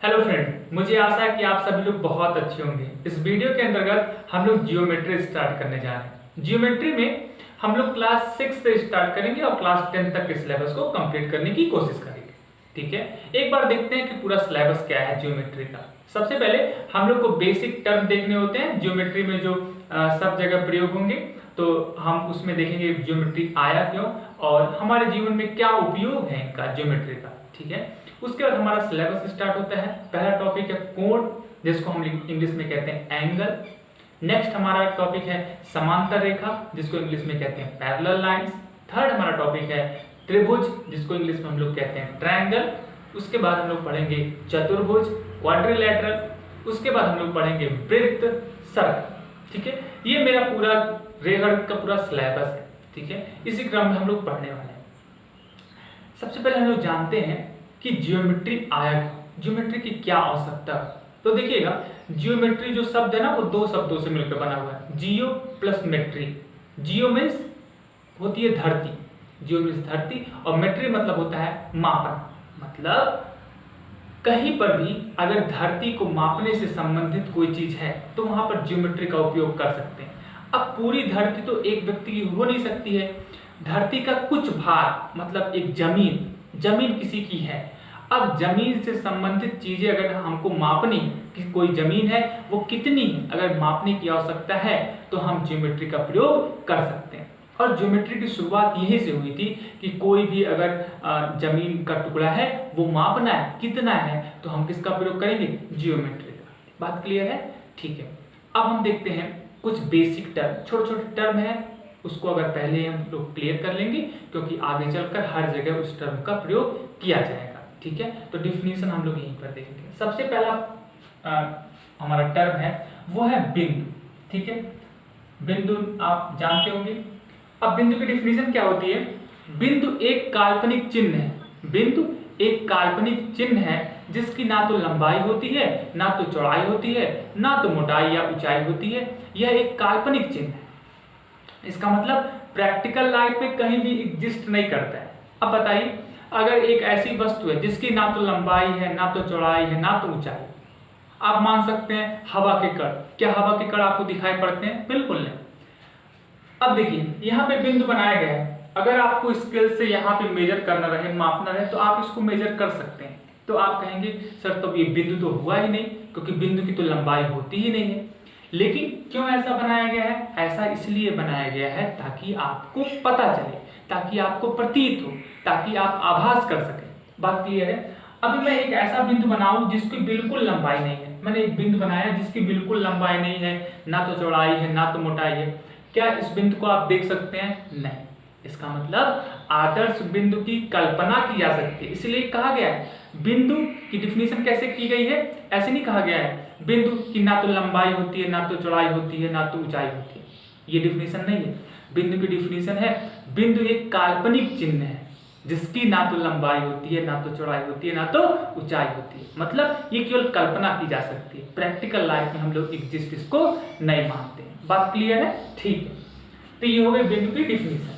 Hello friend, मुझे आशा है कि आप सभी लोग बहुत अच्छे होंगे। इस वीडियो के अंतर्गत हम लोग जियोमेट्री स्टार्ट करने जा रहे हैं। जियोमेट्री में हम लोग क्लास 6 से स्टार्ट करेंगे और क्लास 10 तक के सिलेबस को कंप्लीट करने की कोशिश करेंगे। ठीक है, एक बार देखते हैं कि पूरा सिलेबस क्या है जियोमेट्री का। सबसे पहले हम लोग को बेसिक टर्म देखने होते हैं जियोमेट्री में जो सब जगह प्रयोग होंगे, तो हम उसमें देखेंगे जियोमेट्री आया क्यों और हमारे जीवन में क्या उपयोग है इनका जियोमेट्री का। ठीक है, उसके बाद हमारा सिलेबस स्टार्ट होता है। पहला टॉपिक है कोण, जिसको हम इंग्लिश में कहते हैं एंगल। नेक्स्ट हमारा टॉपिक है समांतर रेखा, जिसको इंग्लिश में कहते हैं पैरेलल लाइंस। थर्ड हमारा टॉपिक है त्रिभुज, जिसको इंग्लिश में हम लोग कहते हैं ट्रायंगल। उसके बाद हम लोग पढ़ेंगे चतुर्भुज, क्वाड्रिलैटरल। उसके बाद हम लोग पढ़ेंगे वृत्त, सर्कल। ठीक है, ये मेरा पूरा रेगड़ का पूरा सिलेबस है। ठीक है, इसी क्रम में हम लोग पढ़ने वाले हैं। सबसे पहले हम लोग जानते हैं कि जियोमेट्री आया क्यों, जियोमेट्री की क्या आवश्यकता है। तो देखिएगा, जियोमेट्री जो शब्द है ना, वो दो शब्दों से मिलकर बना हुआ है, जियो प्लस मेट्री। जियो मीन्स होती है धरती, जियो मीन्स धरती, और मेट्री मतलब होता है मापन। मतलब कहीं पर भी अगर धरती को मापने से संबंधित कोई चीज है तो वहां पर जियोमेट्री का उपयोग कर सकते हैं। अब पूरी धरती तो एक व्यक्ति की हो नहीं सकती है, धरती का कुछ भाग मतलब एक जमीन किसी की है। अब जमीन से संबंधित चीजें अगर हमको मापनी कि कोई जमीन है वो कितनी है, अगर मापने की आवश्यकता है तो हम ज्योमेट्री का प्रयोग कर सकते हैं। और ज्योमेट्री की शुरुआत यहीं से हुई थी कि कोई भी अगर जमीन का टुकड़ा है वो मापना है कितना है, तो हम किसका प्रयोग करेंगे, जियोमेट्री का। बात क्लियर है? ठीक है, अब हम देखते हैं कुछ बेसिक टर्म, छोटे छोटे टर्म है, उसको अगर पहले हम लोग क्लियर कर लेंगे क्योंकि आगे चलकर हर जगह उस टर्म का प्रयोग किया जाएगा। ठीक है, तो डिफिनीशन हम लोग यहीं पर देखेंगे। सबसे पहला हमारा टर्म है वो है बिंदु। ठीक है, बिंदु आप जानते होंगे। अब बिंदु की डिफिनीशन क्या होती है? बिंदु एक काल्पनिक चिन्ह है। बिंदु एक काल्पनिक चिन्ह है जिसकी ना तो लंबाई होती है, ना तो चौड़ाई होती है, ना तो मोटाई या ऊंचाई होती है। यह एक काल्पनिक चिन्ह है। इसका मतलब प्रैक्टिकल लाइफ में कहीं भी एग्जिस्ट नहीं करता है। अब बताइए, अगर एक ऐसी वस्तु है जिसकी ना तो लंबाई है, ना तो चौड़ाई है, ना तो ऊंचाई, आप मान सकते हैं हवा के कण। क्या हवा के कण आपको दिखाई पड़ते हैं? बिल्कुल नहीं। अब देखिए, यहाँ पे बिंदु बनाया गया है। अगर आपको स्केल से यहाँ पे मेजर करना रहे, मापना रहे, तो आप इसको मेजर कर सकते हैं। तो आप कहेंगे सर तो ये बिंदु तो हुआ ही नहीं, क्योंकि बिंदु की तो लंबाई होती ही नहीं है। लेकिन क्यों ऐसा बनाया गया है? ऐसा इसलिए बनाया गया है ताकि आपको पता चले, ताकि आपको प्रतीत हो, ताकि आप आभास कर सकें। बात क्लियर है? अभी मैं एक ऐसा बिंदु बनाऊं जिसकी बिल्कुल लंबाई नहीं है। मैंने एक बिंदु बनाया जिसकी बिल्कुल लंबाई नहीं है, ना तो चौड़ाई है, ना तो मोटाई है। क्या इस बिंदु को आप देख सकते हैं? नहीं। इसका मतलब आदर्श बिंदु की कल्पना की जा सकती है। इसलिए कहा गया है, बिंदु की डिफिनीशन कैसे की गई है? ऐसे नहीं कहा गया है बिंदु की ना तो लंबाई होती है, ना तो चौड़ाई होती है, ना तो ऊंचाई होती है। ये डिफिनीशन नहीं है। बिंदु की डिफिनीशन है बिंदु एक काल्पनिक चिन्ह है जिसकी ना तो लंबाई होती है, ना तो चौड़ाई होती है, ना तो ऊंचाई होती है। मतलब ये केवल कल्पना की जा सकती है। प्रैक्टिकल लाइफ में हम लोग एग्जिस्ट इसको नहीं मानते हैं। बात क्लियर है? ठीक है, तो ये हो गई बिंदु की डिफिनीशन।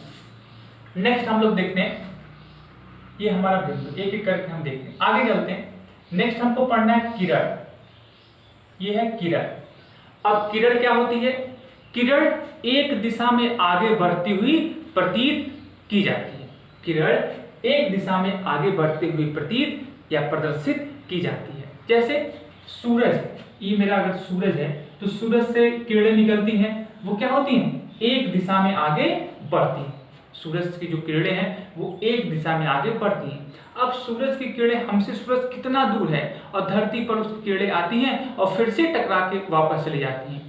नेक्स्ट हम लोग देखते हैं, ये हमारा बिंदु, एक एक करके हम देखते हैं, आगे चलते हैं। नेक्स्ट हमको पढ़ना है किरण। ये है किरण। अब किरण क्या होती है? किरण एक दिशा में आगे बढ़ती हुई प्रतीत की जाती है। किरण एक दिशा में आगे बढ़ती हुई प्रतीत या प्रदर्शित की जाती है। जैसे सूरज, ये मेरा अगर सूरज है तो सूरज से किरणें निकलती हैं, वो क्या होती हैं? एक दिशा में आगे बढ़ती हैं। सूरज की जो किरणें हैं वो एक दिशा में आगे बढ़ती हैं। अब सूरज की किरणें हमसे, सूरज कितना दूर है और धरती पर उसकी किरणें आती हैं और फिर से टकरा के वापस चली जाती हैं।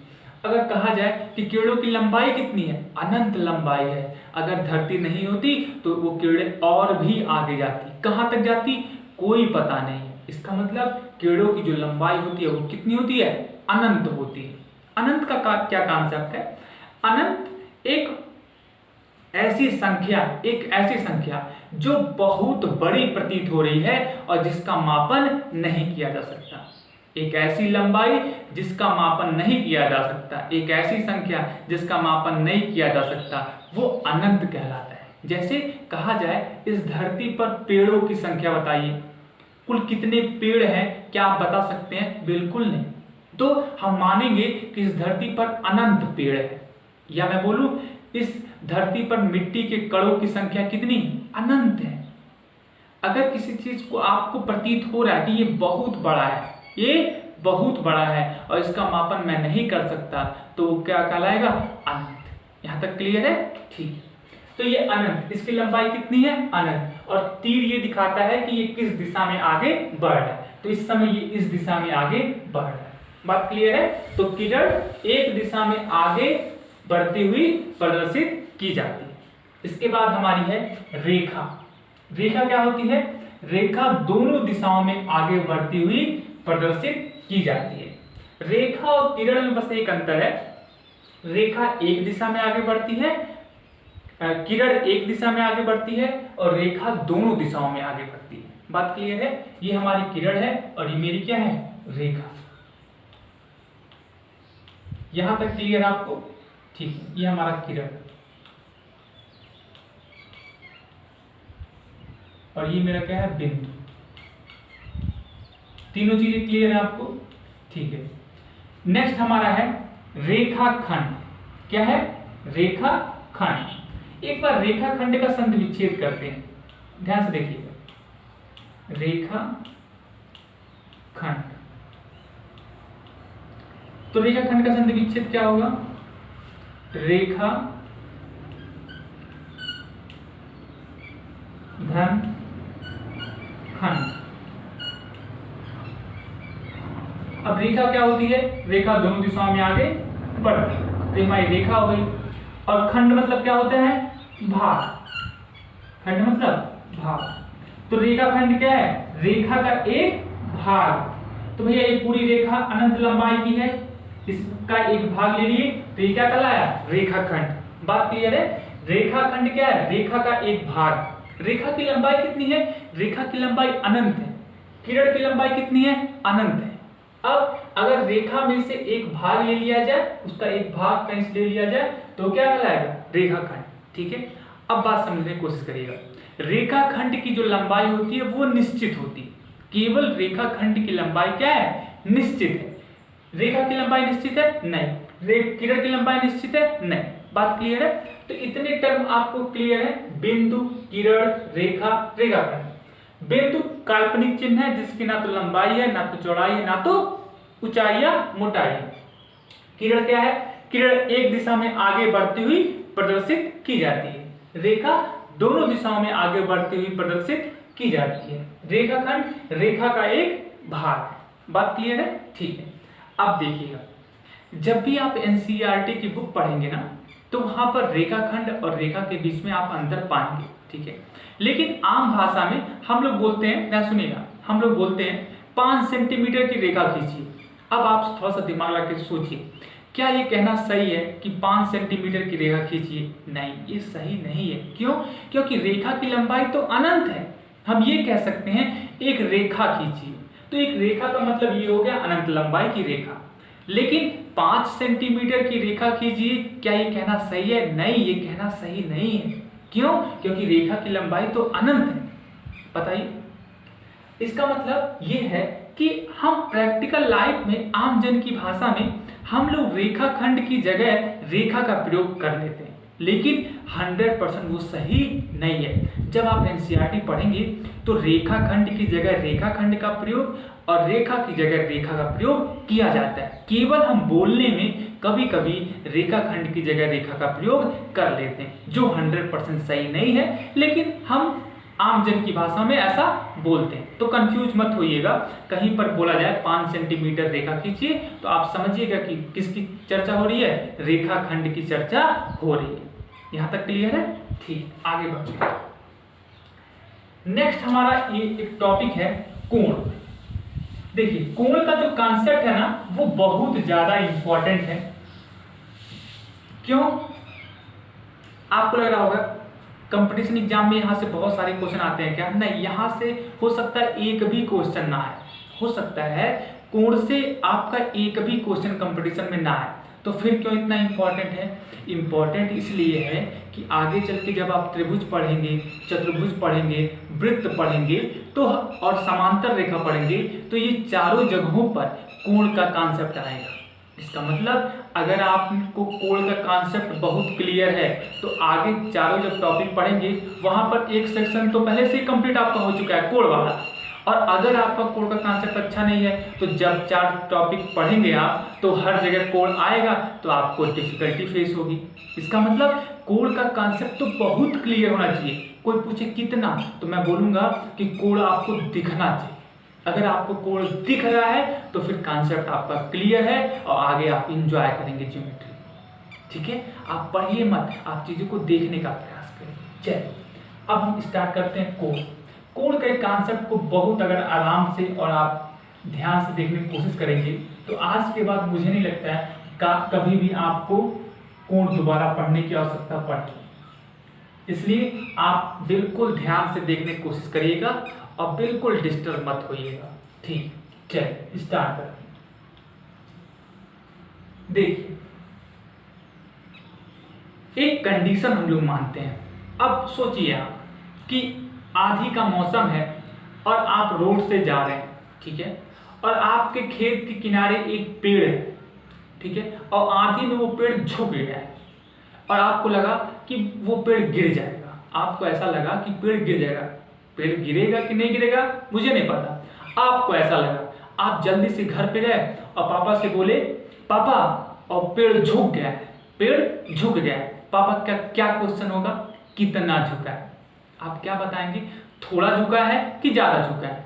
अगर कहा जाए कि किरणों की लंबाई कितनी है? अनंत लंबाई है। अगर धरती नहीं होती तो वो किरणें और भी आगे जाती। कहाँ तक जाती? कोई पता नहीं है। इसका मतलब किरणों की जो लंबाई होती है वो कितनी होती है? अनंत होती है। अनंत का क्या कॉन्सेप्ट है? अनंत एक ऐसी संख्या जो बहुत बड़ी प्रतीत हो रही है और जिसका मापन नहीं किया जा सकता। एक ऐसी लंबाई जिसका मापन नहीं किया जा सकता, एक ऐसी संख्या जिसका मापन नहीं किया जा सकता, वो अनंत कहलाता है। जैसे कहा जाए इस धरती पर पेड़ों की संख्या बताइए, कुल कितने पेड़ हैं, क्या आप बता सकते हैं? बिल्कुल नहीं। तो हम मानेंगे कि इस धरती पर अनंत पेड़ है, या मैं बोलूं इस धरती पर मिट्टी के कणों की संख्या कितनी? अनंत है। अगर किसी चीज को आपको प्रतीत हो रहा है कि ये बहुत बड़ा है, ये बहुत बड़ा है और इसका मापन मैं नहीं कर सकता, तो क्या कहलाएगा? अनंत। यहां तक क्लियर है? ठीक। तो ये अनंत, इसकी लंबाई कितनी है? अनंत। और तीर ये दिखाता है कि ये किस दिशा में आगे बढ़ रहा है, तो इस समय ये इस दिशा में आगे बढ़ रहा है। बात क्लियर है? तो किरण एक दिशा में आगे बढ़ती हुई प्रदर्शित की जाती है। इसके बाद हमारी है रेखा। रेखा क्या होती है? रेखा दोनों दिशाओं में आगे बढ़ती हुई प्रदर्शित की जाती है। रेखा और किरण में बस एक अंतर है, रेखा एक दिशा में आगे बढ़ती है, किरण एक दिशा में आगे बढ़ती है और रेखा दोनों दिशाओं में आगे बढ़ती है। बात क्लियर है? ये हमारी किरण है और ये मेरी क्या है? रेखा। यहां तक क्लियर आपको? ठीक है, ये हमारा किरण और ये मेरा क्या है? बिंदु। तीनों चीजें क्लियर है आपको? ठीक है। नेक्स्ट हमारा है रेखाखंड। क्या है? रेखाखंड। एक बार रेखाखंड का संधि विच्छेद करते हैं, ध्यान से देखिएगा। रेखाखंड, तो रेखाखंड का संधि विच्छेद क्या होगा? रेखा धन खंड। अब रेखा क्या होती है? रेखा दोनों दिशाओं में आगे बढ़ती है, तो हमारी रेखा हो गई। और खंड मतलब क्या होता है? भाग। खंड मतलब भाग। तो रेखाखंड क्या है? रेखा का एक भाग। तो भैया ये पूरी रेखा अनंत लंबाई की है, इसका एक भाग ले लिए, तो ये क्या कहलाया? रेखाखंड। बात क्लियर है? रेखाखंड क्या है? रेखा का एक भाग। रेखा की लंबाई कितनी है? रेखा की लंबाई अनंत है। किरण की लंबाई कितनी है? अनंत है। अब अगर रेखा में से एक भाग ले लिया जाए, उसका एक भाग कहीं से ले लिया जाए, तो क्या कहलाएगा? रेखाखंड। ठीक है, अब बात समझने की कोशिश करिएगा। रेखाखंड की जो लंबाई होती है वो निश्चित होती है। केवल रेखाखंड की लंबाई क्या है? निश्चित है। रेखा की लंबाई निश्चित है? नहीं। किरण की लंबाई निश्चित है? नहीं। बात क्लियर है? तो इतने टर्म आपको क्लियर है? बिंदु, किरण, रेखा, रेखाखंड। बिंदु काल्पनिक चिन्ह है जिसकी ना तो लंबाई है, ना तो चौड़ाई है, ना तो ऊंचाई या मोटाई है। किरण क्या है? किरण एक दिशा में आगे बढ़ती हुई प्रदर्शित की जाती है। रेखा दोनों दिशाओं में आगे बढ़ती हुई प्रदर्शित की जाती है। रेखाखंड रेखा का एक भाग। बात क्लियर है? ठीक है। अब देखिएगा, जब भी आप एनसीईआरटी की बुक पढ़ेंगे ना, तो वहां पर रेखाखंड और रेखा के बीच में आप अंतर पाएंगे। ठीक है, लेकिन आम भाषा में हम लोग बोलते हैं, ना सुनिएगा, हम लोग बोलते हैं 5 सेंटीमीटर की रेखा खींचिए। अब आप थोड़ा सा दिमाग लगा के सोचिए, क्या ये कहना सही है कि 5 सेंटीमीटर की रेखा खींचिए? नहीं, ये सही नहीं है। क्यों? क्योंकि रेखा की लंबाई तो अनंत है। हम ये कह सकते हैं एक रेखा खींचिए, तो एक रेखा का मतलब ये हो गया अनंत लंबाई की रेखा। लेकिन 5 सेंटीमीटर की रेखा खींचिए, क्या ये कहना सही है? नहीं, ये कहना सही नहीं है। क्यों? क्योंकि रेखा की लंबाई तो अनंत है। बताइए, इसका मतलब ये है कि हम प्रैक्टिकल लाइफ में, आम जन की भाषा में, हम लोग रेखाखंड की जगह रेखा का प्रयोग कर लेते हैं, लेकिन 100% वो सही नहीं है। जब आप एनसीईआरटी पढ़ेंगे तो रेखाखंड की जगह रेखाखंड का प्रयोग और रेखा की जगह रेखा का प्रयोग किया जाता है। केवल हम बोलने में कभी कभी रेखाखंड की जगह रेखा का प्रयोग कर लेते हैं, जो 100% सही नहीं है, लेकिन हम आम जन की भाषा में ऐसा बोलते हैं। तो कंफ्यूज मत होइएगा, कहीं पर बोला जाए 5 सेंटीमीटर रेखा खींचिए, तो आप समझिएगा कि किसकी चर्चा हो रही है? रेखाखंड की चर्चा हो रही है। यहां तक क्लियर है? ठीक, आगे बढ़ते हैं। नेक्स्ट हमारा ये एक टॉपिक है कोण। देखिए, कोण का जो कॉन्सेप्ट है ना, वो बहुत ज्यादा इंपॉर्टेंट है। क्यों? आपको लग रहा होगा कंपटीशन एग्जाम में यहां से बहुत सारे क्वेश्चन आते हैं क्या? नहीं, यहां से हो सकता है एक भी क्वेश्चन ना आए। हो सकता है कोण से आपका एक भी क्वेश्चन कंपटीशन में ना आए। तो फिर क्यों इतना इम्पॉर्टेंट है? इम्पॉर्टेंट इसलिए है कि आगे चल के जब आप त्रिभुज पढ़ेंगे, चतुर्भुज पढ़ेंगे, वृत्त पढ़ेंगे तो और समांतर रेखा पढ़ेंगे तो ये चारों जगहों पर कोण का कॉन्सेप्ट आएगा। इसका मतलब अगर आपको कोण का कॉन्सेप्ट बहुत क्लियर है तो आगे चारों जब टॉपिक पढ़ेंगे वहां पर एक सेक्शन तो पहले से ही कंप्लीट आपका हो चुका है कोण वाला। और अगर आपका कोण का कॉन्सेप्ट अच्छा नहीं है तो जब 4 टॉपिक पढ़ेंगे आप तो हर जगह कोण आएगा तो आपको डिफिकल्टी फेस होगी। इसका मतलब कोण का कॉन्सेप्ट तो बहुत क्लियर होना चाहिए। कोई पूछे कितना, तो मैं बोलूंगा कि कोण आपको दिखना चाहिए। अगर आपको कोण दिख रहा है तो फिर कॉन्सेप्ट आपका क्लियर है और आगे आप इंजॉय करेंगे ज्योमेट्री। ठीक है, आप पढ़िए मत, आप चीजों को देखने का प्रयास करें। चलिए अब हम स्टार्ट करते हैं कोण। कोण के कॉन्सेप्ट को बहुत अगर आराम से और आप ध्यान से देखने की कोशिश करेंगे तो आज के बाद मुझे नहीं लगता है कि कभी भी आपको कोण दोबारा पढ़ने की आवश्यकता पड़ेगी। इसलिए आप बिल्कुल ध्यान से देखने की कोशिश करिएगा और बिल्कुल डिस्टर्ब मत होइएगा। ठीक, चलिए स्टार्ट करते हैं। देखिए एक कंडीशन हम लोग मानते हैं। अब सोचिए आप कि आंधी का मौसम है और आप रोड से जा रहे हैं, ठीक है, और आपके खेत के किनारे एक पेड़ है, ठीक है, और आंधी में वो पेड़ झुक गया है और आपको लगा कि वो पेड़ गिर जाएगा। आपको ऐसा लगा कि पेड़ गिर जाएगा। पेड़ गिरेगा कि नहीं गिरेगा मुझे नहीं पता, आपको ऐसा लगा। आप जल्दी से घर पे गए और पापा से बोले पापा और पेड़ झुक गया है, पेड़ झुक गया है। पापा क्या क्या क्वेश्चन होगा? कितना झुका है? आप क्या बताएंगे? थोड़ा झुका है कि ज्यादा झुका है?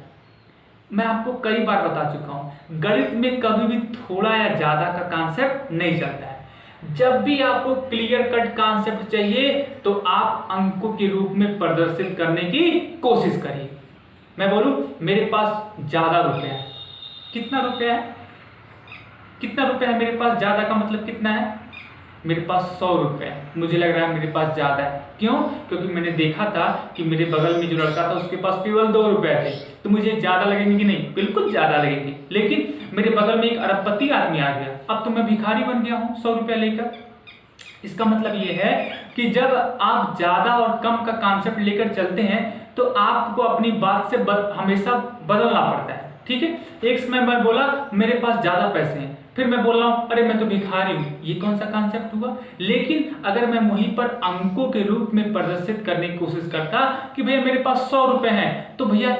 मैं आपको कई बार बता चुका हूं, गणित में कभी भी थोड़ा या ज्यादा का कॉन्सेप्ट नहीं चलता है। जब भी आपको क्लियर कट कॉन्सेप्ट चाहिए तो आप अंकों के रूप में प्रदर्शित करने की कोशिश करिए। मैं बोलूं मेरे पास ज्यादा रुपए है, कितना रुपया है? कितना रुपया है मेरे पास? ज्यादा का मतलब कितना है? मेरे पास 100 रुपए है। मुझे लग रहा है मेरे पास ज्यादा है। क्यों? क्योंकि मैंने देखा था कि मेरे बगल में जो लड़का था उसके पास केवल 2 रुपए थे, तो मुझे ज्यादा लगेंगे कि नहीं? बिल्कुल ज्यादा लगेंगे। लेकिन मेरे बगल में एक अरबपति आदमी आ गया, अब तो मैं भिखारी बन गया हूँ 100 रुपया लेकर। इसका मतलब ये है कि जब आप ज्यादा और कम का कॉन्सेप्ट लेकर चलते हैं तो आपको अपनी बात से हमेशा बदलना पड़ता है। ठीक है, एक समय मैं बोला मेरे पास ज्यादा पैसे हैं, फिर मैं बोल रहा हूं अरे मैं तो भिखारी हूं। ये कौन सा कॉन्सेप्ट हुआ? लेकिन अगर मैं वहीं पर अंकों के रूप में प्रदर्शित करने की कोशिश करता कि भैया मेरे पास 100 रुपए हैं, तो भैया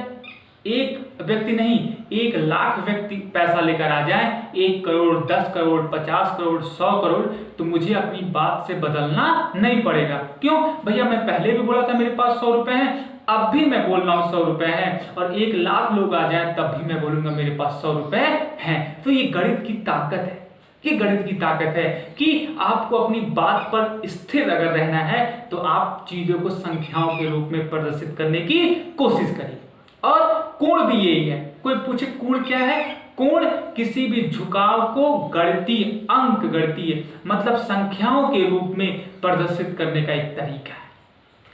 एक व्यक्ति नहीं 1 लाख व्यक्ति पैसा लेकर आ जाए, 1 करोड़, 10 करोड़, 50 करोड़, 100 करोड़, तो मुझे अपनी बात से बदलना नहीं पड़ेगा। क्यों? भैया मैं पहले भी बोला था मेरे पास 100 रुपए हैं, अब भी मैं बोल रहा हूं 100 रुपए हैं, और 1 लाख लोग आ जाए तब भी मैं बोलूंगा मेरे पास 100 रुपए हैं। तो ये गणित की ताकत है, ये गणित की ताकत है कि आपको अपनी बात पर स्थिर अगर रहना है तो आप चीजों को संख्याओं के रूप में प्रदर्शित करने की कोशिश करिए। और कोण भी यही है। कोई पूछे कोण क्या है? कोण किसी भी झुकाव को गणितीय अंक, गणितीय मतलब संख्याओं के रूप में प्रदर्शित करने का एक तरीका है।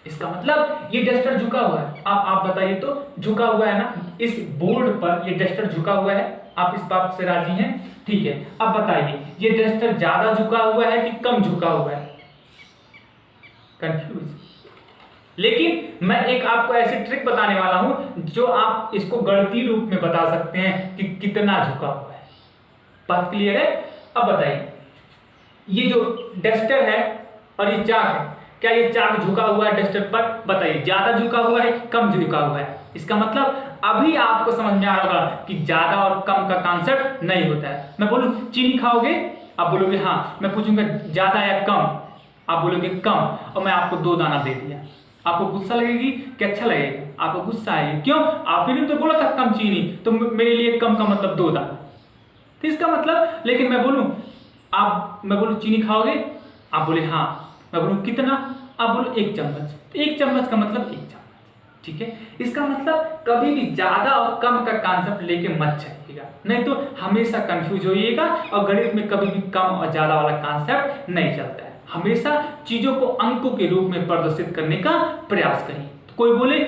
इसका मतलब ये डस्टर झुका हुआ है, आप बताइए तो झुका हुआ है ना? इस बोर्ड पर ये डस्टर झुका हुआ है, आप इस बात से राजी हैं? ठीक है, अब बताइए ये डस्टर ज्यादा झुका हुआ है कि कम झुका हुआ है? कंफ्यूज। लेकिन मैं एक आपको ऐसी ट्रिक बताने वाला हूं जो आप इसको गणितीय रूप में बता सकते हैं कि कितना झुका हुआ है। बात क्लियर है? अब बताइए ये जो डस्टर है और ये चाक है, क्या ये चाक झुका हुआ है डस्टर पर? बताइए ज्यादा झुका हुआ है कि कम झुका हुआ है? इसका मतलब अभी आपको समझ में आ रहा होगा कि ज्यादा और कम का कॉन्सेप्ट नहीं होता है। मैं बोलूं चीनी खाओगे, आप बोलोगे हाँ। मैं पूछूंगा ज्यादा या कम, आप बोलोगे कम, और मैं आपको 2 दाना दे दिया। आपको गुस्सा लगेगी कि अच्छा लगेगा? आपको गुस्सा आएगी। क्यों? आपने तो बोला था कम चीनी, तो मेरे लिए कम का मतलब 2 दाना। तो इसका मतलब, लेकिन मैं बोलूं मैं बोलूं चीनी खाओगे, आप बोले हाँ। मैं बोलूं कितना, आप बोलो 1 चम्मच। तो 1 चम्मच का मतलब 1 चम्मच। ठीक है, इसका मतलब कभी भी ज्यादा और कम का कॉन्सेप्ट लेके मत चलिएगा, नहीं तो हमेशा कंफ्यूज होइएगा। और गणित में कभी भी कम और ज्यादा वाला कॉन्सेप्ट नहीं चलता है। हमेशा चीजों को अंकों के रूप में प्रदर्शित करने का प्रयास करिए। तो कोई बोले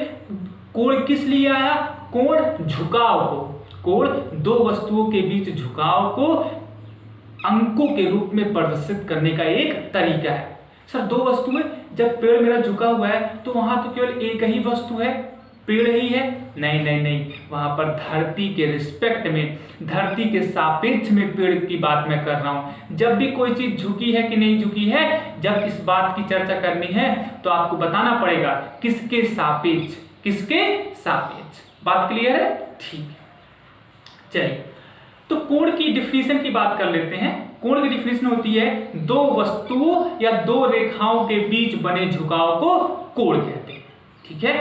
कोण किस लिए आया? कोण झुकाव को, कोण 2 वस्तुओं के बीच झुकाव को अंकों के रूप में प्रदर्शित करने का एक तरीका है। सर दो वस्तु है, जब पेड़ मेरा झुका हुआ है तो वहां तो केवल एक ही वस्तु है, पेड़ ही है। नहीं नहीं नहीं, वहां पर धरती के रिस्पेक्ट में, धरती के सापेक्ष में पेड़ की बात मैं कर रहा हूं। जब भी कोई चीज झुकी है कि नहीं झुकी है, जब इस बात की चर्चा करनी है तो आपको बताना पड़ेगा किसके सापेक्ष, किसके सापेक्ष। बात क्लियर है? ठीक है, चलिए तो कोण की डिफिनेशन की बात कर लेते हैं। कोण की डिफिनेशन होती है दो वस्तुओं या दो रेखाओं के बीच बने झुकाव को कोण कहते हैं। ठीक है,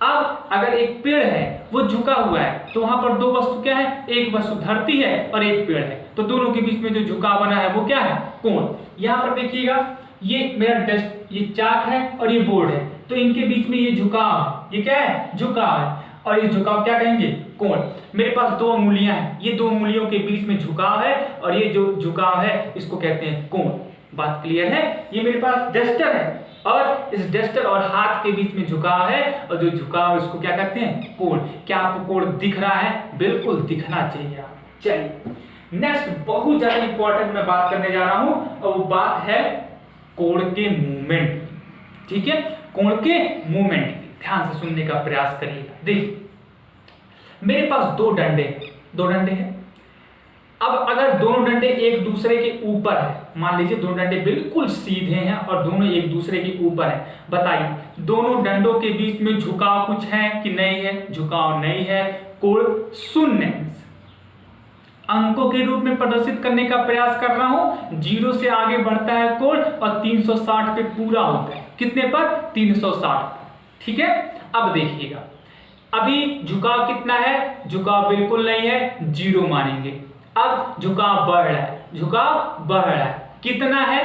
अब अगर एक पेड़ है वो झुका हुआ है तो वहां पर दो वस्तु क्या है, एक वस्तु धरती है और एक पेड़ है, तो दोनों के बीच में जो झुकाव बना है वो क्या है, कोण। यहां पर देखिएगा ये मेरा डस्ट, ये चाक है और ये बोर्ड है, तो इनके बीच में ये झुकाव है, ये क्या है, झुकाव है, और ये झुकाव क्या कहेंगे, कोण। मेरे पास दो उंगलियां हैं, ये दो उंगलियों के बीच में झुकाव है और ये जो झुकाव है इसको कहते हैं कोण। बात क्लियर है? ये मेरे पास डस्टर है और इस डस्टर और हाथ के बीच में झुकाव है और जो झुकाव इसको क्या कहते हैं, कोण। क्या आपको कोण दिख रहा है? बिल्कुल दिखना चाहिए। चलिए नेक्स्ट बहुत ज्यादा इंपॉर्टेंट मैं बात करने जा रहा हूं और वो बात है कोण के मूवमेंट। ठीक है, कोण के मूवमेंट, ध्यान से सुनने का प्रयास करिएगा। देखिए मेरे पास दो डंडे हैं। अब अगर दोनों डंडे एक दूसरे के ऊपर है, मान लीजिए दोनों डंडे बिल्कुल सीधे हैं और दोनों एक दूसरे के ऊपर है, बताइए दोनों डंडों के बीच में झुकाव कुछ है कि नहीं है? झुकाव नहीं है, कोण शून्य अंकों के रूप में प्रदर्शित करने का प्रयास कर रहा हूं। 0 से आगे बढ़ता है कोण और 360 पे पूरा होता है। कितने पर? 360। ठीक है, अब देखिएगा अभी झुकाव कितना है, झुकाव बिल्कुल नहीं है, 0 मानेंगे। अब झुकाव बढ़ रहा है, झुकाव बढ़ रहा है, कितना है,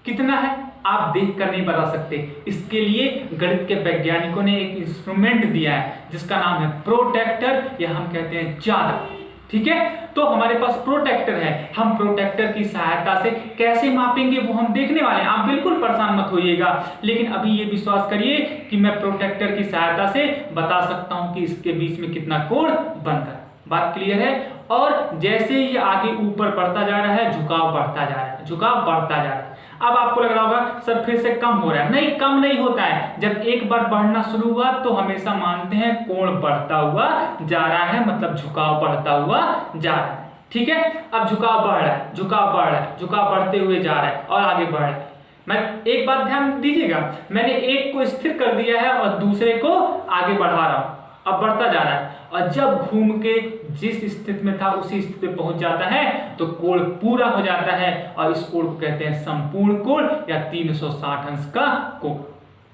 कितना है आप देख कर नहीं बता सकते। इसके लिए गणित के वैज्ञानिकों ने एक इंस्ट्रूमेंट दिया है जिसका नाम है प्रोटेक्टर, या हम कहते हैं चादर। ठीक है, तो हमारे पास प्रोटेक्टर है, हम प्रोटेक्टर की सहायता से कैसे मापेंगे वो हम देखने वाले हैं। आप बिल्कुल परेशान मत होइएगा, लेकिन अभी ये विश्वास करिए कि मैं प्रोटेक्टर की सहायता से बता सकता हूं कि इसके बीच में कितना कोण बनता है। बात क्लियर है? और जैसे ये आगे ऊपर बढ़ता जा रहा है, झुकाव बढ़ता जा रहा है, झुकाव बढ़ता जा रहा है। अब आपको लग रहा होगा सर फिर से कम हो रहा है। नहीं, कम नहीं होता है। जब एक बार बढ़ना शुरू हुआ तो हमेशा मानते हैं कोण बढ़ता हुआ जा रहा है, मतलब झुकाव बढ़ता हुआ जा रहा है। ठीक है, अब झुकाव बढ़ रहा है, झुकाव बढ़ रहा है, झुकाव बढ़ते हुए जा रहा है और आगे बढ़ रहा है। मैं एक बात ध्यान दीजिएगा, मैंने एक को स्थिर कर दिया है और दूसरे को आगे बढ़ा रहा हूं, अब बढ़ता जा रहा है, और जब घूम के जिस स्थिति में था उसी स्थिति पे पहुंच जाता है तो कोण पूरा हो जाता है, और इस कोण को कहते हैं संपूर्ण कोण या 360 अंश का कोण।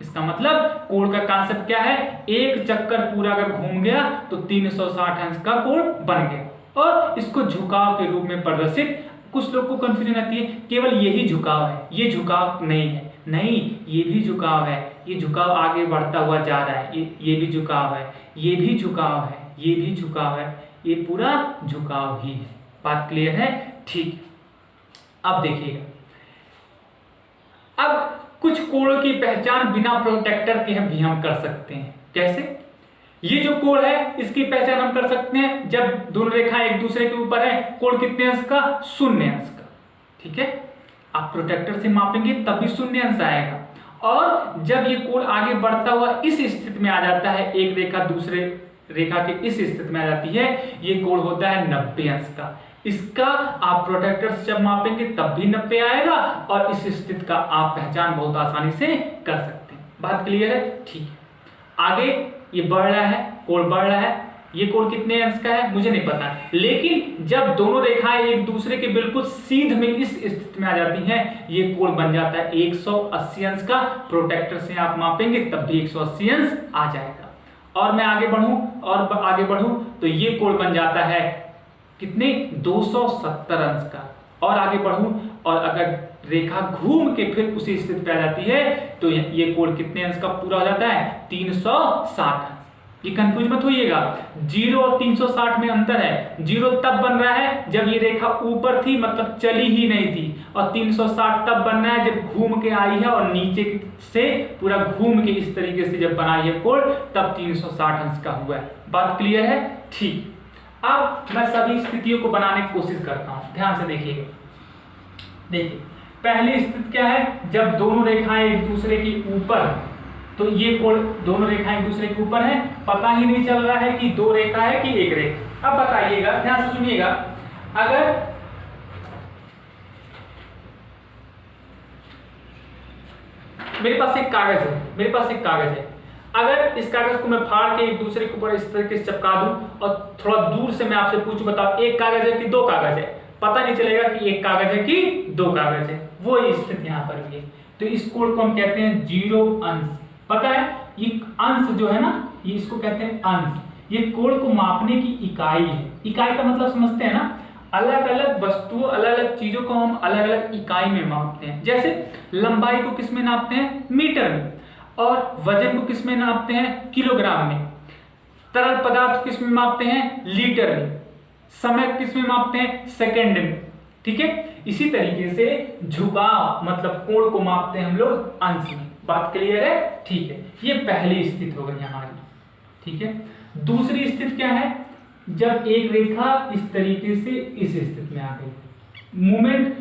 इसका मतलब कोण का कांसेप्ट क्या है, एक चक्कर पूरा अगर घूम गया तो 360 अंश का कोण बन गया, और इसको झुकाव के रूप में प्रदर्शित। कुछ लोग को कंफ्यूजन आती है केवल यही झुकाव है, ये झुकाव नहीं है। नहीं, ये भी झुकाव है, ये झुकाव आगे बढ़ता हुआ जा रहा है, ये भी झुकाव है, ये भी झुकाव है, ये भी झुकाव है, ये पूरा झुकाव ही है। बात क्लियर है? ठीक, अब देखिएगा, अब कुछ कोणों की पहचान बिना प्रोटेक्टर के भी हम कर सकते हैं। कैसे? ये जो कोण है इसकी पहचान हम कर सकते हैं जब दोनों रेखाएं एक दूसरे के ऊपर है, कोण कितने अंश का, 0 अंश का। ठीक है, आप प्रोटेक्टर से मापेंगे तब भी 0 अंश आएगा, और जब ये कोण आगे बढ़ता हुआ इस स्थिति में आ जाता है, एक रेखा दूसरे रेखा के इस स्थिति में आ जाती है, ये कोण होता है 90 अंश का। इसका आप प्रोटेक्टर से जब मापेंगे तब भी 90 आएगा, और इस स्थिति का आप पहचान बहुत आसानी से कर सकते हैं। बात क्लियर है? ठीक है, आगे ये बढ़ रहा है, कोण बढ़ रहा है, ये कोण कितने अंश का है मुझे नहीं पता, लेकिन जब दोनों रेखाएं एक दूसरे के बिल्कुल सीध में इस स्थिति में आ जाती हैं, ये कोण बन जाता है 180 अंश का। प्रोटेक्टर से आप मापेंगे तब भी 180 अंश आ जाएगा। और मैं आगे बढ़ूं तो ये कोण बन जाता है कितने, 270 अंश का। और आगे बढ़ूं और अगर रेखा घूम के फिर उसी स्थिति पे आ जाती है तो ये कोण कितने अंश का पूरा हो जाता है, 360 अंश। ये कंफ्यूज मत होइएगा, 0 और 360 में अंतर है। 0 तब बन रहा है जब ये रेखा ऊपर थी, मतलब चली ही नहीं थी, और 360 तब बन रहा है जब घूम के आई है और नीचे से पूरा घूम के इस तरीके से जब बनाई है कोण, तब 360 अंश का हुआ है। बात क्लियर है? ठीक, अब मैं सभी स्थितियों को बनाने की कोशिश करता हूं, ध्यान से देखिएगा। देखिए पहली स्थिति क्या है, जब दोनों रेखाएं एक दूसरे के ऊपर, तो ये कोण दोनों रेखाएं एक दूसरे के ऊपर है, पता ही नहीं चल रहा है कि दो रेखा है कि एक रेखा। अब बताइएगा, ध्यान से सुनिएगा, अगर मेरे पास एक कागज है, अगर इस कागज को मैं फाड़ के एक दूसरे के ऊपर इस तरीके से चिपका दूं और थोड़ा दूर से मैं आपसे पूछूं, बताओ एक कागज है कि दो कागज है, पता नहीं चलेगा कि एक कागज है कि दो कागज है। वो स्थिति यहाँ पर भी है। तो इस कोण को हम कहते हैं जीरो अंश। पता है ये अंश जो है ना, ये इसको कहते हैं अंश। ये कोण को मापने की इकाई है। इकाई का मतलब समझते हैं ना, अलग अलग वस्तुओं, अलग अलग चीजों को हम अलग अलग इकाई में मापते हैं। जैसे लंबाई को किस में नापते हैं, मीटर में, और वजन को किस में नापते हैं, किलोग्राम में, तरल पदार्थ किस में मापते हैं, लीटर में, समय किस में मापते हैं, सेकंड में। ठीक है, इसी तरीके से झुकाव मतलब कोण को मापते हैं हम लोग अंश में। बात क्लियर है? ठीक है, ये पहली स्थिति हो गई हमारी। ठीक है, दूसरी स्थिति क्या है, जब एक रेखा इस तरीके से इस स्थिति में आ गई, मूवमेंट,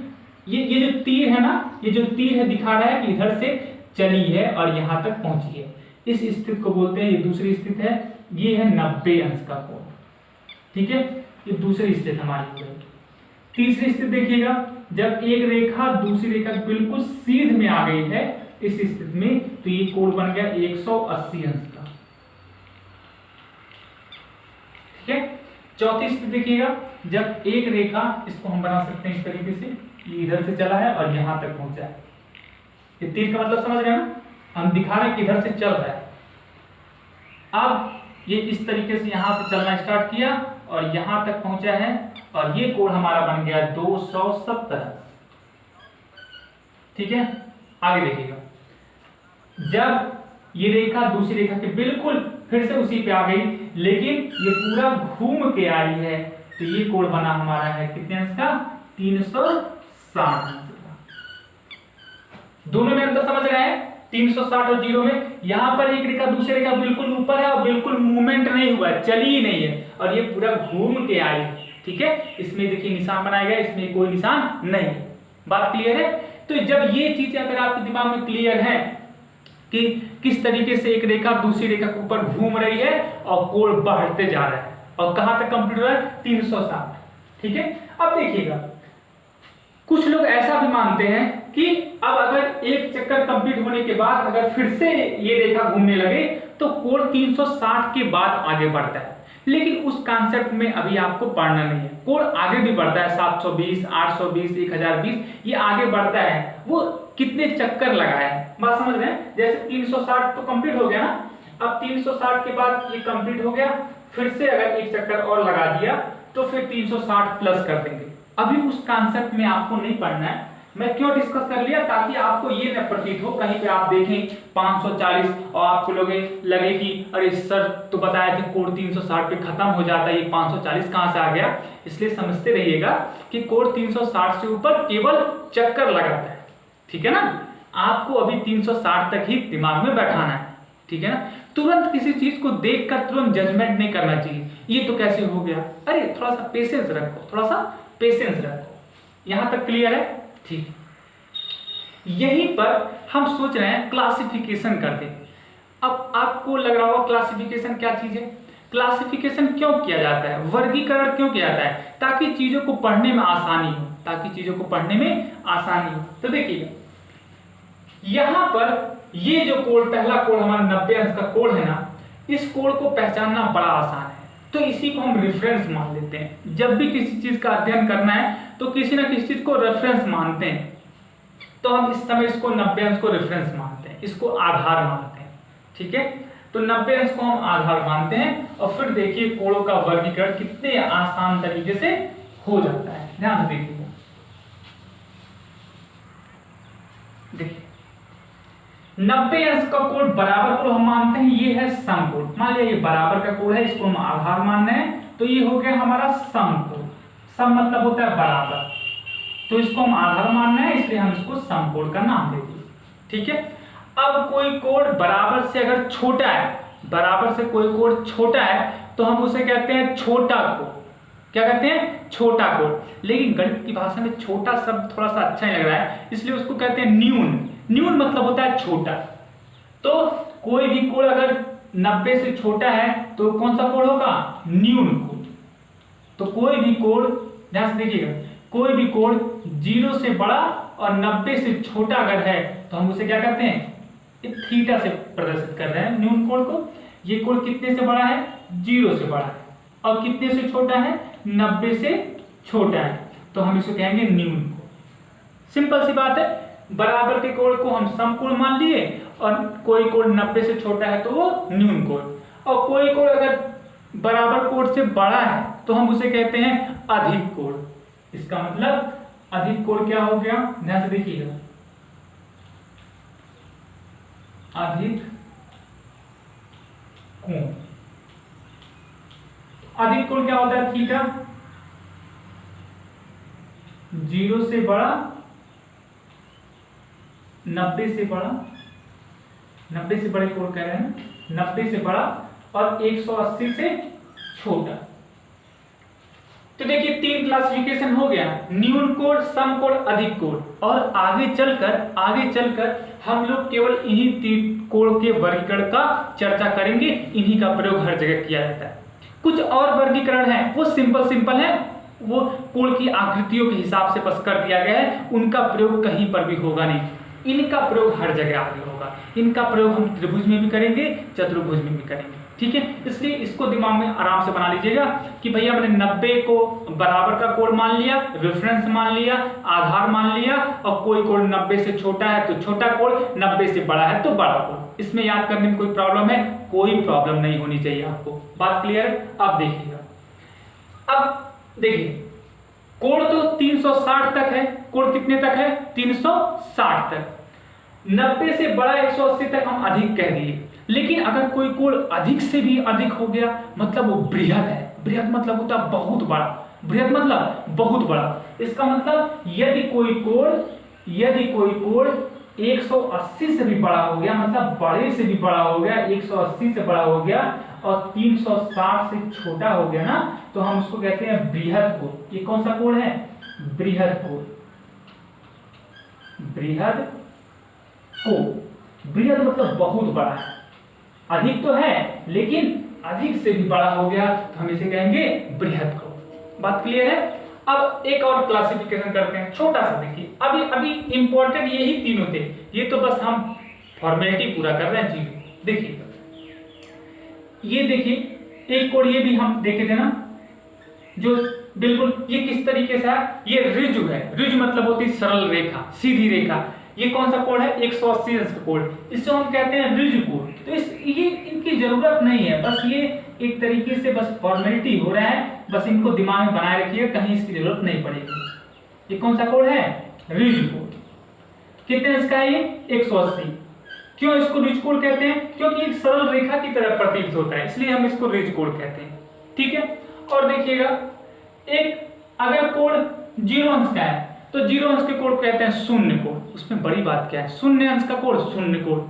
ये जो तीर है ना, ये जो तीर है दिखा रहा है कि इधर से चली है और यहां तक पहुंची है, इस स्थिति को बोलते हैं, ये दूसरी स्थिति है, ये है 90 अंश का कोण। ठीक है, ये दूसरी स्थिति हमारी हो गई। तीसरी स्थिति देखिएगा, जब एक रेखा दूसरी रेखा बिल्कुल सीध में आ गई है इस स्थिति में, तो ये कोण बन गया 180 अंश का। ठीक है, चौथी स्थिति देखिएगा, जब एक रेखा, इसको हम बना सकते हैं इस तरीके से, ये इधर से चला है और यहां तक पहुंचा है। ये तीर का मतलब समझ रहे हैं ना, हम दिखा रहे हैं कि इधर से चल रहा है। अब ये इस तरीके से यहां से चलना स्टार्ट किया और यहां तक पहुंचा है, और ये कोण हमारा बन गया 270। ठीक है, आगे देखिएगा, जब ये रेखा दूसरी रेखा के बिल्कुल फिर से उसी पे आ गई, लेकिन ये पूरा घूम के आई है, तो ये कोण बना हमारा है कितने अंश का, 360 अंश का। दोनों में अंतर समझ रहे हैं, 360 और 0 में। यहां पर एक रेखा दूसरी रेखा बिल्कुल ऊपर है और बिल्कुल मूवमेंट नहीं हुआ है, चली ही नहीं है, और ये पूरा घूम के आई। ठीक है, इसमें देखिए निशान बनाया गया, इसमें कोई निशान नहीं। बात क्लियर है? तो जब ये चीजें अगर आपके दिमाग में क्लियर है कि किस तरीके से एक रेखा दूसरी रेखा के ऊपर घूम रही है और कोण बढ़ते जा रहा है, और कहां तक कंप्लीट हो रहा है, 360। ठीक है, अब देखिएगा, कुछ लोग ऐसा भी मानते हैं कि अब अगर एक चक्कर कंप्लीट होने के बाद अगर फिर से ये रेखा घूमने लगे तो कोण 360 के बाद आगे बढ़ता है, लेकिन उस कॉन्सेप्ट में अभी आपको पढ़ना नहीं है। कोण आगे भी बढ़ता है, 720, 820, 1020, ये आगे बढ़ता है। वो कितने चक्कर लगाए, बात समझ रहे हैं? जैसे 360 तो कंप्लीट हो गया ना, अब 360 के बाद ये कंप्लीट हो गया, फिर से अगर एक चक्कर और लगा दिया तो फिर 360 प्लस कर देंगे। अभी उस कॉन्सेप्ट में आपको नहीं पढ़ना है। मैं क्यों डिस्कस कर लिया, ताकि आपको ये न प्रतीत हो कहीं पे आप देखें 540 और आपको लगे कि अरे सर तो बताया थे कोण 360 पे खत्म हो जाता है, ये 540 कहां से आ गया। इसलिए समझते रहिएगा कि कोण 360 से ऊपर केवल चक्कर लगाता है। ठीक है ना, आपको अभी 360 तक ही दिमाग में बैठाना है। ठीक है ना, तुरंत किसी चीज को देखकर तुरंत जजमेंट नहीं करना चाहिए, ये तो कैसे हो गया, अरे थोड़ा सा पेशेंस रखो, थोड़ा सा पेशेंस रखो। यहां तक क्लियर है? ठीक, यहीं पर हम सोच रहे हैं क्लासिफिकेशन कर दें। अब आपको लग रहा होगा क्लासिफिकेशन क्या चीज है, क्लासिफिकेशन क्यों किया जाता है, वर्गीकरण क्यों किया जाता है, ताकि चीजों को पढ़ने में आसानी हो, ताकि चीजों को पढ़ने में आसानी हो। तो देखिए यहां पर ये जो कोण, पहला कोण हमारा 90 अंश का कोण है ना, इस कोण को पहचानना बड़ा आसान है, तो इसी को हम रेफरेंस मान लेते हैं। जब भी किसी चीज का अध्ययन करना है तो किसी ना किसी चीज को रेफरेंस मानते हैं, तो हम इस समय इसको 90 अंश को रेफरेंस मानते हैं, इसको आधार मानते हैं। ठीक है, तो 90 अंश को हम आधार मानते हैं, और फिर देखिए कोणों का वर्गीकरण कितने आसान तरीके से हो जाता है। ध्यान से देखिए, देखिए 90 अंश का कोण बराबर को हम मानते हैं, ये है समकोण। मान लिया ये बराबर का कोण है, इसको हम आधार मान रहे हैं, तो ये हो गया हमारा समकोण। सम मतलब होता है बराबर, तो इसको हम आधार मान रहे हैं, इसलिए हम इसको समकोण का नाम दे दिए। ठीक है, अब कोई कोण बराबर से अगर छोटा है, बराबर से कोई कोण छोटा है, तो हम उसे कहते हैं छोटा कोण। क्या कहते हैं, छोटा कोण। लेकिन गणित की भाषा में छोटा शब्द थोड़ा सा अच्छा ही लग रहा है, इसलिए उसको कहते हैं न्यून। न्यून मतलब होता है छोटा। तो कोई भी कोण अगर 90 से छोटा है तो कौन सा कोण होगा, न्यून कोण। तो कोई भी कोण, ध्यान से देखिएगा, कोई भी कोण 0 से बड़ा और 90 से छोटा अगर है तो हम उसे क्या करते हैं, थीटा से प्रदर्शित कर रहे हैं न्यून कोण को। ये कोण कितने से बड़ा है, 0 से बड़ा है, और कितने से छोटा है, 90 से छोटा है, तो हम इसको कहेंगे न्यून कोण। सिंपल सी बात है, बराबर के कोण को हम समकोण मान लिए, और कोई कोण 90 से छोटा है तो वो न्यून कोण, और कोई कोण अगर बराबर कोण से बड़ा है तो हम उसे कहते हैं अधिक कोण। इसका मतलब अधिक कोण क्या हो गया, ध्यान से देखिएगा, अधिक कोण। अधिक कोण क्या होता है, थीटा। 0 से बड़ा, 90 से बड़ा, 90 से बड़े कोण कह रहे हैं, 90 से बड़ा और 180 से छोटा। तो देखिए 3 क्लासिफिकेशन हो गया, न्यून कोण, समकोण, अधिक कोण। और आगे चलकर हम लोग केवल इन्हीं 3 कोण के वर्गीकरण का चर्चा करेंगे। इन्हीं का प्रयोग हर जगह किया जाता है। कुछ और वर्गीकरण है, वो सिंपल है, वो कोण की आकृतियों के हिसाब से बस कर दिया गया है, उनका प्रयोग कहीं पर भी होगा नहीं। इनका प्रयोग हर जगह आगे होगा। इनका प्रयोग हम त्रिभुज में भी करेंगे, चतुर्भुज में भी करेंगे, ठीक है। इसलिए इसको दिमाग में आराम से बना लीजिएगा कि भैया मैंने 90 को बराबर का कोण मान लिया, रेफरेंस मान लिया, आधार मान लिया, और कोई कोण 90 से छोटा है तो छोटा कोण, 90 से बड़ा है तो बड़ा कोण। इसमें याद करने में कोई प्रॉब्लम है, कोई प्रॉब्लम नहीं होनी चाहिए आपको। बात क्लियर है। अब देखिएगा, अब देखिए कोण तो 360 तक है, कोण कितने तक है, 360 तक। 90 से बड़ा 180 तक हम अधिक कह दिए। लेकिन अगर कोई कोण अधिक से भी अधिक हो गया, मतलब वो बृहद है। बृहद मतलब होता है बहुत बड़ा, बृहद मतलब बहुत बड़ा। इसका मतलब यदि कोई कोण 180 से भी बड़ा हो गया, मतलब बड़े से भी बड़ा हो गया, 180 से बड़ा हो गया और 360 से छोटा हो गया ना, तो हम उसको कहते हैं बृहद कोण। ये कौन सा कोण है, बृहद कोण। बृहद कोण, बृहद मतलब बहुत बड़ा है। अधिक तो है लेकिन अधिक से भी बड़ा हो गया तो हम इसे कहेंगे बृहद कोण। बात क्लियर है। अब एक और क्लासिफिकेशन करते हैं, छोटा सा। देखिए अभी इंपॉर्टेंट यही तीनों थे, ये तो बस हम फॉर्मेलिटी पूरा कर रहे हैं चीज। देखिए ये देखिए एक कोण ये भी हम देखे थे ना, जो बिल्कुल ये किस तरीके से है, ये ऋजु है। ऋजु मतलब होती है सरल रेखा, सीधी रेखा। ये कौन सा कोण है, 180 अंश का कोण, इसको हम कहते हैं ऋजु कोण। तो ये इनकी जरूरत नहीं है, बस ये एक तरीके से बस फॉर्मेलिटी हो रहा है, बस इनको दिमाग में बनाए रखिए, कहीं इसकी जरूरत नहीं पड़ेगी। ये कौन सा कोण है, ऋजु कोण। कितने अंश का है ये, 180। क्यों इसको ऋजु कोण कहते हैं, क्योंकि एक सरल रेखा की तरह प्रतीत होता है, इसलिए हम इसको ऋजु कोण कहते हैं, ठीक है। और देखिएगा एक अगर कोण 0 अंश का है तो 0 अंश के कोण कहते हैं शून्य कोण। उसमें बड़ी बात क्या है, शून्य अंश का कोण शून्य कोण।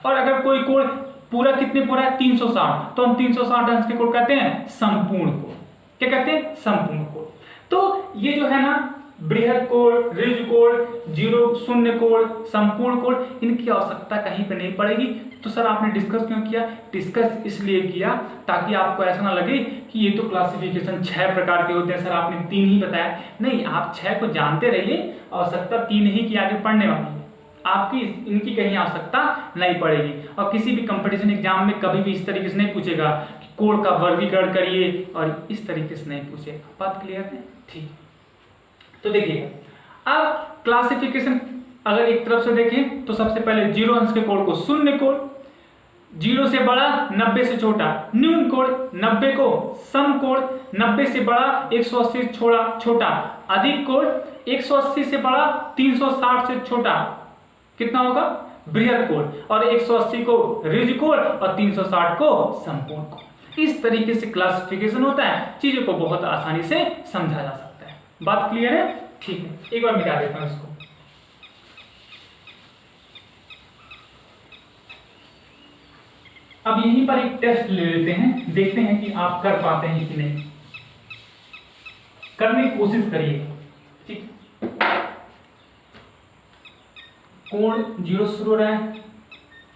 और अगर कोई कोण पूरा कितने पूरा है, 360, तो हम 360 अंश के कोण कहते हैं संपूर्ण कोण। क्या कहते हैं, संपूर्ण कोण। तो ये जो है ना बृहद कोण, ऋजु कोण, 0 शून्य कोण, संपूर्ण कोण, इनकी आवश्यकता कहीं पे नहीं पड़ेगी। तो सर आपने डिस्कस क्यों किया, डिस्कस इसलिए किया ताकि आपको ऐसा ना लगे कि ये तो क्लासिफिकेशन 6 प्रकार के होते हैं, सर आपने 3 ही बताया। नहीं, आप 6 को जानते रहिए, आवश्यकता 3 ही की आगे पढ़ने वाली है, आपकी इनकी कहीं आवश्यकता नहीं पड़ेगी। और किसी भी कंपटीशन एग्जाम में कभी भी इस तरीके से नहीं पूछेगा कि कोण का वर्गीकरण करिए, और इस तरीके से नहीं पूछेगा। बात क्लियर है, ठीक। तो देखिएगा अब क्लासिफिकेशन अगर एक तरफ से देखें तो सबसे पहले 0 अंश के कोण को शून्य कोण, 0 से बड़ा 90 से छोटा न्यून कोण, 90 को सम कोण, 90 से बड़ा 180 से छोटा अधिक कोण, 180 से बड़ा 360 से छोटा कितना होगा, बृहद कोण, और 180 को ऋजु कोण और 360 को संपूर्ण कोण। इस तरीके से क्लासिफिकेशन होता है, चीजों को बहुत आसानी से समझा जा सकता है। बात क्लियर है, ठीक है। एक बार मिटा देता हूं इसको। अब यहीं पर एक टेस्ट ले लेते हैं, देखते हैं कि आप कर पाते हैं कि नहीं। करने की कोशिश करिए, ठीक। कोण 0 से शुरू हो रहा है,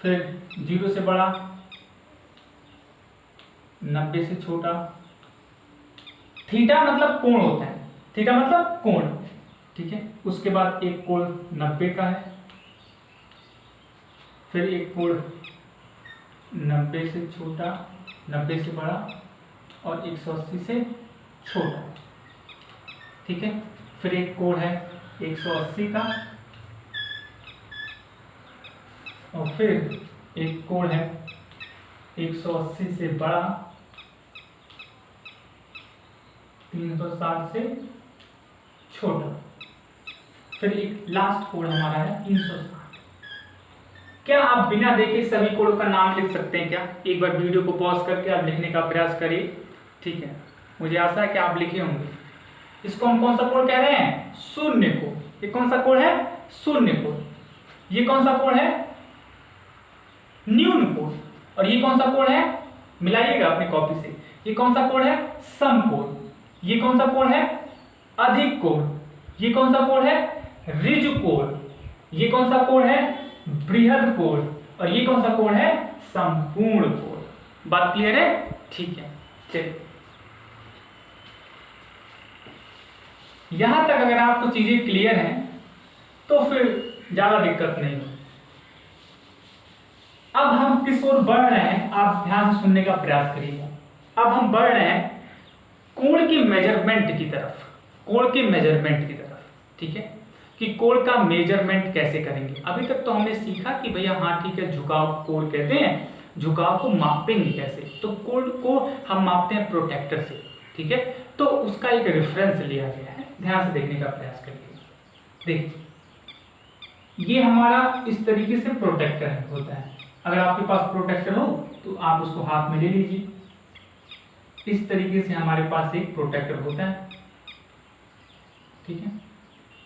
फिर 0 से बड़ा, 90 से छोटा। थीटा मतलब कोण होता है, थीटा मतलब कोण, ठीक है। उसके बाद एक कोण 90 का है, फिर एक कोण 90 से छोटा, 90 से बड़ा और 180 से छोटा, ठीक है। फिर एक कोण है 180 का और फिर एक कोण है 180 से बड़ा, 360 से छोटा, फिर एक लास्ट कोण हमारा है 360। क्या आप बिना देखे सभी कोण का नाम लिख सकते हैं क्या? एक बार वीडियो को पॉज करके आप लिखने का प्रयास करिए, ठीक है। मुझे आशा है कि आप लिखे होंगे। इसको हम कौन सा कोण कह रहे हैं? शून्य कोण। ये कौन सा कोण है? शून्य कोण। ये कौन सा कोण है? न्यून कोण। और ये कौन सा कोण है? मिलाइएगा अपनी कॉपी से। ये कौन सा कोण है? समकोण। ये कौन सा कोण है? अधिक कोण। ये कौन सा कोण है? ऋजु कोण। ये कौन सा कोण है? बृहद कोण। और ये कौन सा कोण है? संपूर्ण कोण। बात क्लियर है? ठीक है, चलिए। यहां तक अगर आपको चीजें क्लियर हैं तो फिर ज्यादा दिक्कत नहीं है। अब हम किस ओर बढ़ रहे हैं, आप ध्यान से सुनने का प्रयास करिएगा। अब हम बढ़ रहे हैं कोण के मेजरमेंट की तरफ, कोण के मेजरमेंट की तरफ, ठीक है, कि कोण का मेजरमेंट कैसे करेंगे। अभी तक तो हमने सीखा कि भैया हाँ ठीक है, झुकाव कोण कहते हैं, झुकाव को मापेंगे कैसे, तो कोण को हम मापते हैं प्रोटेक्टर से, ठीक है। तो उसका एक रेफरेंस लिया गया है, ध्यान से देखने का प्रयास करिए। देखिए, ये हमारा इस तरीके से प्रोटेक्टर होता है। अगर आपके पास प्रोटेक्टर हो तो आप उसको हाथ में ले लीजिए। इस तरीके से हमारे पास एक प्रोटेक्टर होता है, ठीक है।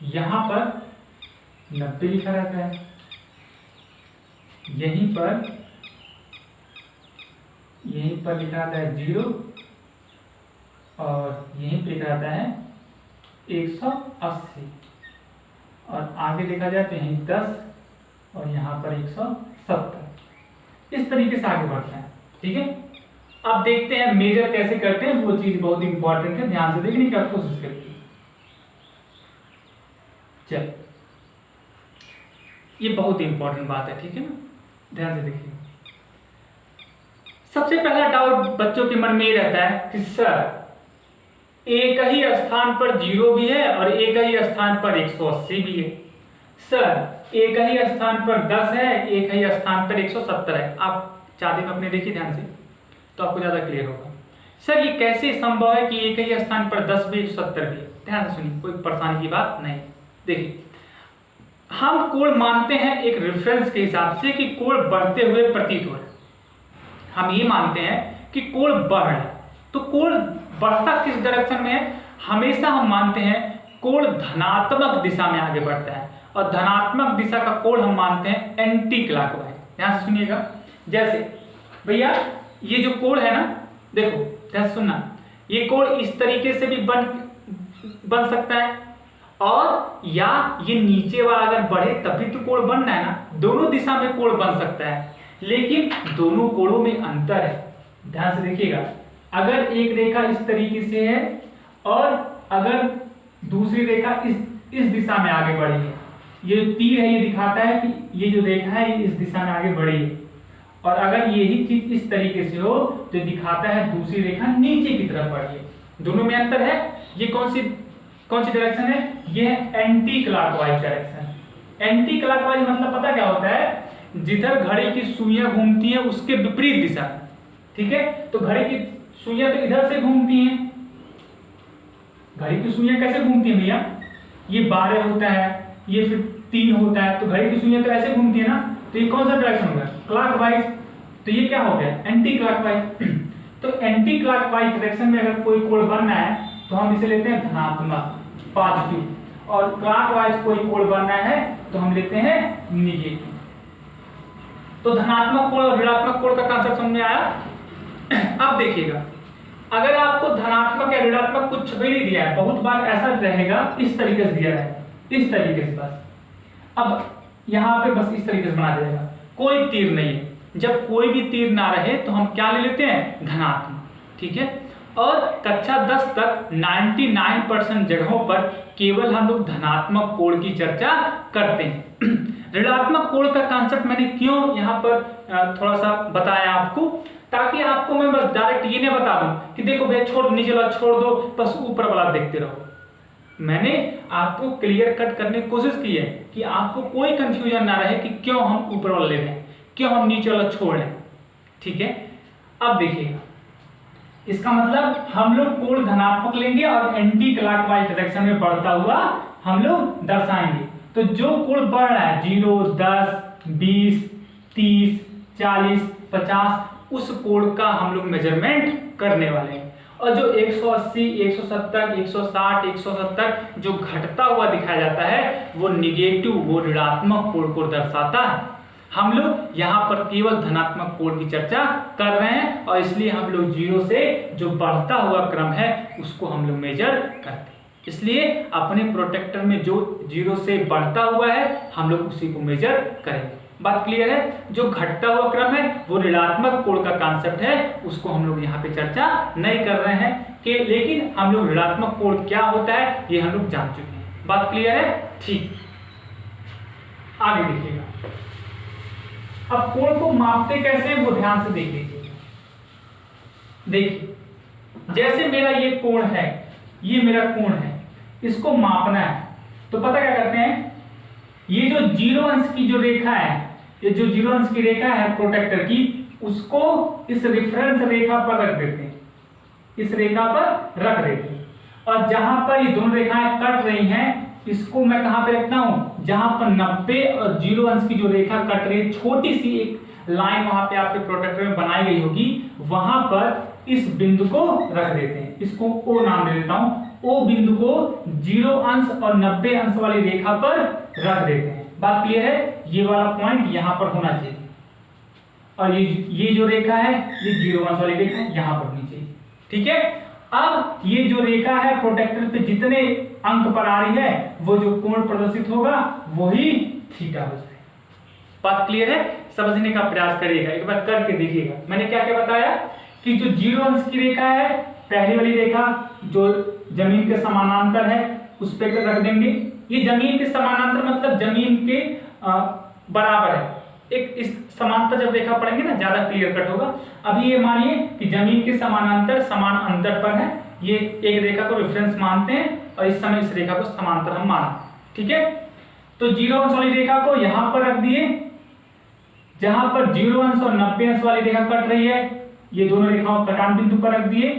यहां पर 90 लिखा रहता है, यहीं पर लिखा रहता है 0 और यहीं पे लिखा रहता है 180 और आगे देखा जाए तो यहीं 10 और यहाँ पर 170। इस तरीके से आगे बढ़ता है, ठीक है। अब देखते हैं मेजर कैसे करते हैं, वो चीज बहुत इंपॉर्टेंट है, ध्यान से देखने की कोशिश करिए। चल, ये बहुत इंपॉर्टेंट बात है, ठीक है ना, ध्यान से देखिए। सबसे पहला डाउट बच्चों के मन में ये रहता है कि सर एक ही स्थान पर 0 भी है और एक ही स्थान पर 180 भी है। सर एक ही स्थान पर 10 है, एक ही स्थान पर 170 है। आप चार्ट में अपने देखिए ध्यान से, तो आपको ज्यादा क्लियर होगा। सर ये कैसे संभव है कि एक ही स्थान पर 10 भी 170 भी? ध्यान से सुनिए, कोई परेशानी की बात नहीं। देखिए, हम कोण मानते हैं एक रेफरेंस के हिसाब से कि कोण बढ़ते हुए प्रतीत हो रहा है। हम ये मानते हैं कि कोण बढ़ रहा है, तो कोण बढ़ता किस डायरेक्शन में है? हमेशा हम मानते हैं कोण धनात्मक दिशा में आगे बढ़ता है, और धनात्मक दिशा का कोण हम मानते हैं एंटी क्लॉकवाइज। ध्यान से सुनिएगा, जैसे भैया ये जो कोण है ना, देखो ध्यान से सुनना, ये कोण इस तरीके से भी बन सकता है, और या ये नीचे वाला अगर बढ़े तभी तो कोण बनना है ना। दोनों दिशा में कोण बन सकता है, लेकिन दोनों कोणों में अंतर है। ध्यान से देखिएगा, अगर एक रेखा इस तरीके से है और अगर दूसरी रेखा इस दिशा में आगे बढ़ी है, ये जो तीर है ये दिखाता है कि ये जो रेखा है ये इस दिशा में आगे बढ़ी है, और अगर यही चीज इस तरीके से हो तो दिखाता है दूसरी रेखा नीचे की तरफ बढ़ी है। दोनों में अंतर है। ये कौन सी डायरेक्शन है? ये है anti clockwise direction. Anti clockwise मतलब पता क्या होता है? जिधर घड़ी की सुइयां घूमती हैं उसके विपरीत दिशा, ठीक है। तो घड़ी की सुइयां तो इधर से घूमती हैं, घड़ी की सुइयां कैसे घूमती हैं भैया? ये 12 होता है, ये फिर 3 होता है, तो घड़ी की सुइयां तो ऐसे घूमती है ना। तो ये कौन सा डायरेक्शन होगा? क्लॉकवाइज। तो ये क्या हो गया? Anti clockwise. तो एंटी क्लॉकवाइज डायरेक्शन में अगर कोई कोण बनना है तो हम इसे लेते हैं धनात्मक, पॉजिटिव, और क्लॉकवाइज कोई कोण बनना है तो हम लेते हैं नेगेटिव। तो धनात्मक कोण और ऋणात्मक कोण का कांसेप्ट समझ में आया? अब देखिएगा, अगर आपको धनात्मक या ऋणात्मक कुछ भी नहीं दिया है, बहुत बार ऐसा रहेगा, इस तरीके से दिया है, इस तरीके से बस, अब यहाँ पे बस इस तरीके से बना देगा, कोई तीर नहीं है। जब कोई भी तीर ना रहे तो हम क्या ले लेते हैं, धनात्मक, ठीक है। और कक्षा 10 तक 99% जगहों पर केवल हम लोग धनात्मक कोण की चर्चा करते हैं। ऋणात्मक कोण का कॉन्सेप्ट मैंने क्यों यहाँ पर थोड़ा सा बताया आपको, ताकि आपको मैं बस डायरेक्ट ये नहीं बता दूं कि देखो भैया छोड़, नीचे वाला छोड़ दो, बस ऊपर वाला देखते रहो। मैंने आपको क्लियर कट करने की कोशिश की है कि आपको कोई कंफ्यूजन ना रहे कि क्यों हम ऊपर वाला ले रहे हैं, क्यों हम नीचे वाला छोड़ रहे हैं, ठीक है। अब देखिएगा, इसका मतलब हम लोग कोण धनात्मक लेंगे और एंटी क्लॉकवाइज डायरेक्शन में बढ़ता हुआ हम लोग दर्शाएंगे। तो जो कोण बढ़ रहा है 0, 10, 20, 30, 40, 50, उस कोण का हम लोग मेजरमेंट करने वाले हैं। और जो 180, 170, 160, 170 जो घटता हुआ दिखाया जाता है वो निगेटिव, वो ऋणात्मक कोण को दर्शाता है। हम लोग यहाँ पर केवल धनात्मक कोण की चर्चा कर रहे हैं और इसलिए हम लोग 0 से जो बढ़ता हुआ क्रम है उसको हम लोग मेजर करते हैं। इसलिए अपने प्रोटेक्टर में जो 0 से बढ़ता हुआ है हम लोग उसी को मेजर करेंगे। बात क्लियर है। जो घटता हुआ क्रम है वो ऋणात्मक कोण का कॉन्सेप्ट है, उसको हम लोग यहाँ पे चर्चा नहीं कर रहे हैं कि, लेकिन हम लोग ऋणात्मक कोण क्या होता है ये हम लोग जान चुके हैं। बात क्लियर है, ठीक। आगे देखिएगा, अब कोण को मापते कैसे हैं वो ध्यान से देख लीजिए। देखिए, जैसे मेरा ये कोण है, ये मेरा कोण है, इसको मापना है तो पता क्या करते हैं, ये जो 0 अंश की जो रेखा है, ये जो 0 अंश की रेखा है प्रोटेक्टर की, उसको इस रेफरेंस रेखा पर रख देते हैं, इस रेखा पर रख देते हैं। और जहां पर ये दोनों रेखाएं कट रही हैं इसको मैं कहां पे रखता हूं, जहां पर 90 और 0 अंश की जो रेखा कट रही है, छोटी सी एक लाइन वहां पे आपके प्रोटेक्टर में बनाई गई होगी, वहां पर इस बिंदु को रख देते हैं। इसको ओ नाम दे देता हूं। ओ बिंदु को 0 अंश और 90 अंश वाली रेखा पर रख देते हैं। बात क्लियर है। ये वाला पॉइंट यहां पर होना चाहिए और ये जो रेखा है ये 0 अंश वाली रेखा यहां पर होनी चाहिए, ठीक है। अब ये जो रेखा है प्रोटेक्टर पे जितने अंक पर आ रही है वो जो कोण प्रदर्शित होगा वही थीटा हो जाएगा। बात क्लियर है। समझने का प्रयास करिएगा, एक बार करके देखिएगा। मैंने क्या क्या बताया कि जो 0 अंश की रेखा है, पहली वाली रेखा जो जमीन के समानांतर है उस पे रख देंगे। ये जमीन के समानांतर मतलब जमीन के बराबर है। एक इस समांतर जब रेखा पढ़ेंगे ना ज्यादा क्लियर कट होगा। अभी ये मानिए कि जमीन के समानांतर समान अंतर पर है, ये एक रेखा को रेफरेंस मानते हैं और इस समय इस रेखा को समांतर हम माना, ठीक है। तो 0 अंश वाली रेखा को यहां पर रख दिए, जहां पर 0 अंश और 90 अंश वाली रेखा कट रही है, ये दोनों रेखाओं कटान बिंदु पर रख दिए।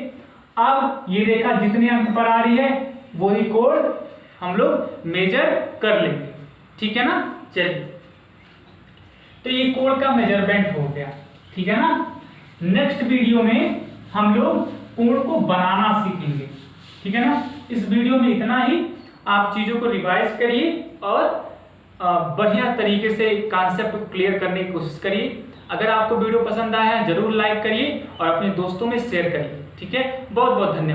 अब ये रेखा जितने अंक पर आ रही है वही कोण हम लोग मेजर कर लेंगे, ठीक है ना। चलिए, तो ये कोण का मेजरमेंट हो गया, ठीक है ना। नेक्स्ट वीडियो में हम लोग कोण को बनाना सीखेंगे, ठीक है ना। इस वीडियो में इतना ही। आप चीजों को रिवाइज करिए और बढ़िया तरीके से कॉन्सेप्ट को क्लियर करने की कोशिश करिए। अगर आपको वीडियो पसंद आया है जरूर लाइक करिए और अपने दोस्तों में शेयर करिए, ठीक है। बहुत बहुत धन्यवाद।